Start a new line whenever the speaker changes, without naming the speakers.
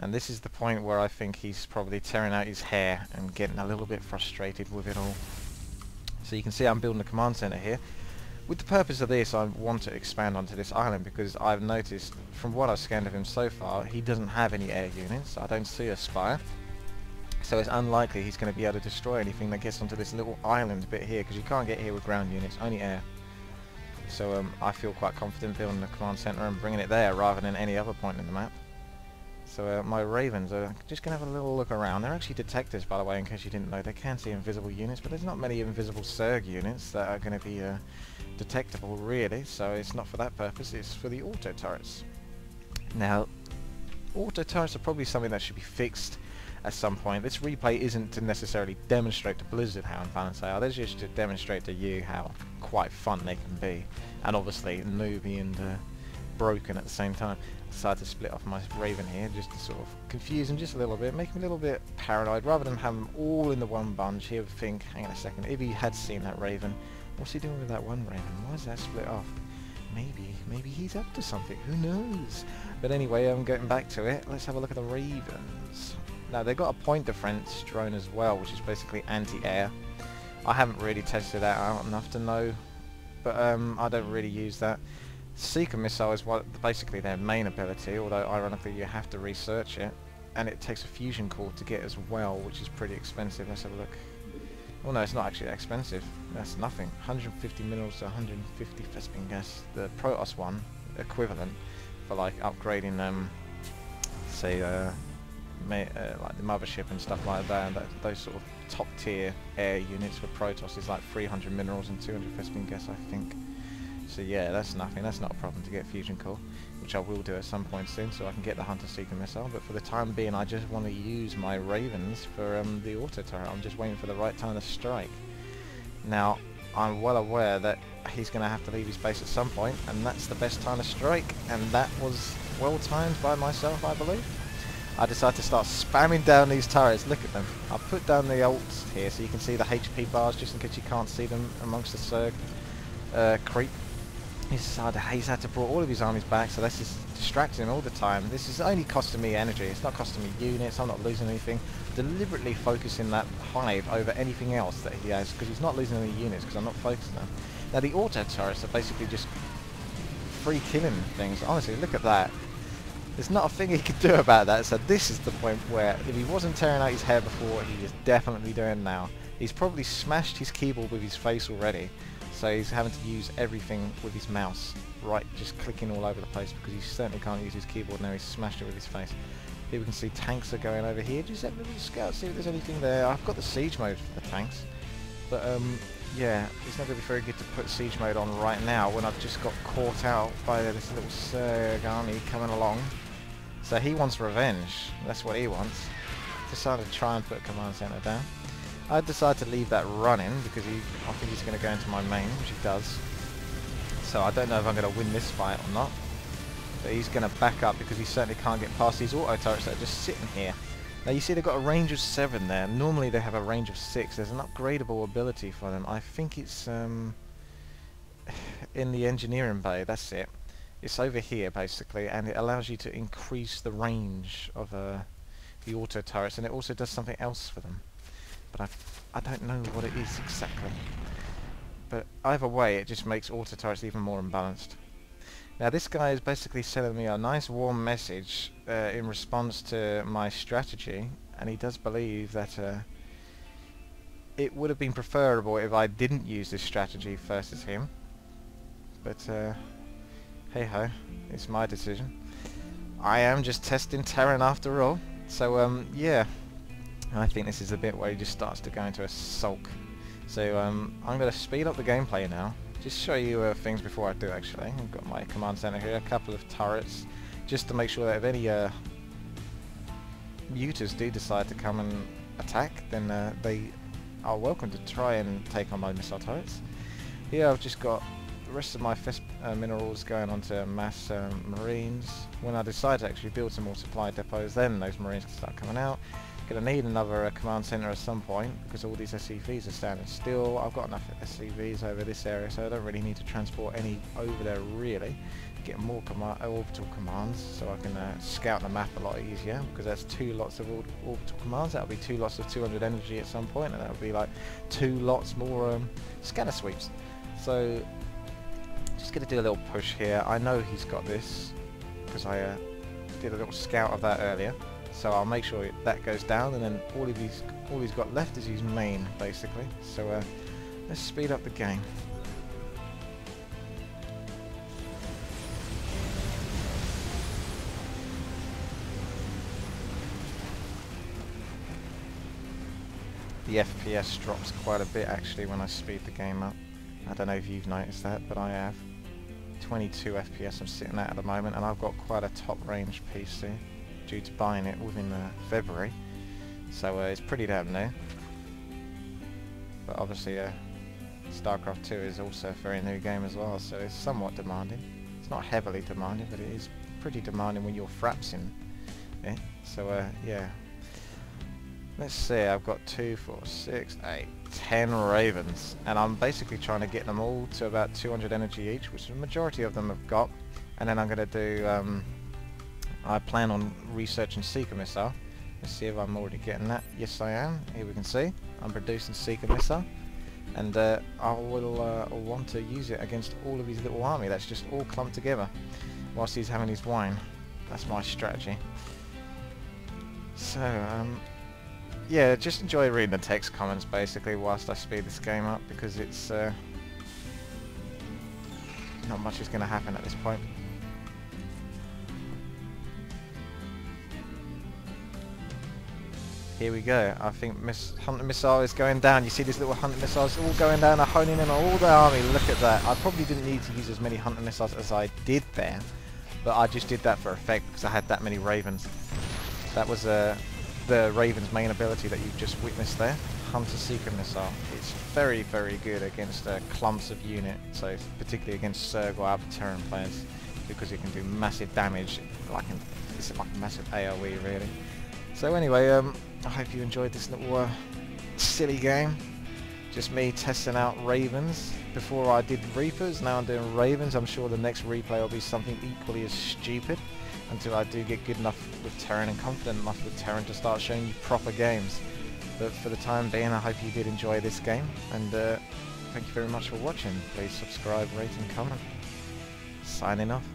And this is the point where I think he's probably tearing out his hair and getting a little bit frustrated with it all. So you can see I'm building a command center here. With the purpose of this, I want to expand onto this island because I've noticed from what I've scanned of him so far, he doesn't have any air units. I don't see a spire. So it's unlikely he's going to be able to destroy anything that gets onto this little island bit here, because you can't get here with ground units, only air. So I feel quite confident building the command center and bringing it there rather than any other point in the map. So my Ravens are just going to have a little look around. They're actually detectors, by the way, in case you didn't know. They can see invisible units, but there's not many invisible Zerg units that are going to be detectable, really. So it's not for that purpose, it's for the auto turrets. Now, auto turrets are probably something that should be fixed at some point. This replay isn't to necessarily demonstrate to Blizzard how unbalanced they are. They're just to demonstrate to you how quite fun they can be. And obviously, newbie and broken at the same time. Decided to split off my Raven here just to sort of confuse him just a little bit, make him a little bit paranoid. Rather than have them all in the one bunch, he would think, hang on a second, if he had seen that Raven, what's he doing with that one Raven? Why is that split off? Maybe he's up to something, who knows? But anyway, I'm getting back to it. Let's have a look at the Ravens. Now, they've got a point defense drone as well, which is basically anti-air. I haven't really tested that out enough to know, but I don't really use that. Seeker missile is basically their main ability, although ironically you have to research it, and it takes a fusion core to get as well, which is pretty expensive. Let's have a look. Well, no, it's not actually that expensive. That's nothing. 150 minerals to 150 Vespene gas. The Protoss one, equivalent for like upgrading say like the mothership and stuff like that. And those sort of top tier air units for Protoss is like 300 minerals and 200 Vespene gas, I think. So yeah, that's nothing. That's not a problem to get fusion core, which I will do at some point soon, so I can get the Hunter Seeker missile. But for the time being, I just want to use my Ravens for the auto turret. I'm just waiting for the right time to strike. Now, I'm well aware that he's going to have to leave his base at some point, and that's the best time to strike. And that was well timed by myself, I believe. I decided to start spamming down these turrets. Look at them. I've put down the ults here so you can see the HP bars, just in case you can't see them amongst the Zerg creep. He's had to bring all of his armies back, so that's just distracting him all the time. This is only costing me energy, it's not costing me units, I'm not losing anything. Deliberately focusing that hive over anything else that he has, because he's not losing any units, because I'm not focusing them. Now the auto turrets are basically just free killing things. Honestly, look at that. There's not a thing he could do about that, so this is the point where, if he wasn't tearing out his hair before, he is definitely doing now. He's probably smashed his keyboard with his face already. So he's having to use everything with his mouse, right, just clicking all over the place, because he certainly can't use his keyboard now. He's smashed it with his face. Here we can see tanks are going over here. Just have a little scout, see if there's anything there. I've got the siege mode for the tanks, but yeah, it's not going to be very good to put siege mode on right now when I've just got caught out by this little Zerg army coming along. So he wants revenge. That's what he wants. Decided to try and put a command center down. I decided to leave that running because I think he's going to go into my main, which he does. So I don't know if I'm going to win this fight or not. But he's going to back up because he certainly can't get past these auto turrets that are just sitting here. Now you see they've got a range of 7 there. Normally they have a range of 6. There's an upgradable ability for them. I think it's in the engineering bay. That's it. It's over here basically, and it allows you to increase the range of the auto turrets, and it also does something else for them. But I don't know what it is exactly. But either way, it just makes auto turrets even more imbalanced. Now this guy is basically sending me a nice warm message in response to my strategy, and he does believe that it would have been preferable if I didn't use this strategy versus him. But hey ho, it's my decision. I am just testing Terran after all. So yeah. I think this is the bit where he just starts to go into a sulk. So I'm going to speed up the gameplay now. Just show you things before I do actually. I've got my command center here, a couple of turrets, just to make sure that if any mutas do decide to come and attack, then they are welcome to try and take on my missile turrets. Here I've just got the rest of my minerals going onto mass marines. When I decide to actually build some more supply depots, then those marines can start coming out. Going to need another command center at some point because all these SCVs are standing still. I've got enough SCVs over this area, so I don't really need to transport any over there really. get more orbital commands, so I can scout the map a lot easier, because that's 2 lots of orbital commands. That'll be 2 lots of 200 energy at some point, and that'll be like 2 lots more scanner sweeps. So just gonna do a little push here. I know he's got this because I did a little scout of that earlier, so I'll make sure that goes down, and then all he's got left is his main, basically. So let's speed up the game. The FPS drops quite a bit actually when I speed the game up. I don't know if you've noticed that, but I have. 22 FPS I'm sitting at the moment, and I've got quite a top range PC due to buying it within February, so it's pretty damn new. But obviously Starcraft 2 is also a very new game as well, so it's somewhat demanding. It's not heavily demanding, but it is pretty demanding when you're frapsing it. So yeah. Let's see, I've got 2, 4, 6, 8, 10 ravens, and I'm basically trying to get them all to about 200 energy each, which the majority of them have got. And then I'm going to do, I plan on researching Seeker Missile. Let's see if I'm already getting that. Yes I am. Here we can see I'm producing Seeker Missile, and I will want to use it against all of his little army that's just all clumped together whilst he's having his wine. That's my strategy. So yeah, just enjoy reading the text comments basically whilst I speed this game up, because it's not much is going to happen at this point. Here we go. I think Hunter Missile is going down. You see these little Hunter Missiles all going down, are honing in on all the army. Look at that. I probably didn't need to use as many Hunter Missiles as I did there, but I just did that for effect because I had that many Ravens. That was the Raven's main ability that you've just witnessed there, Hunter Seeker Missile. It's very, very good against clumps of unit, so particularly against Zerg or other Terran players, because it can do massive damage. It's like a massive AoE really. So anyway, I hope you enjoyed this little silly game. Just me testing out Ravens. Before I did Reapers, now I'm doing Ravens. I'm sure the next replay will be something equally as stupid, until I do get good enough with Terran and confident enough with Terran to start showing you proper games. But for the time being, I hope you did enjoy this game, and thank you very much for watching. Please subscribe, rate and comment. Signing off.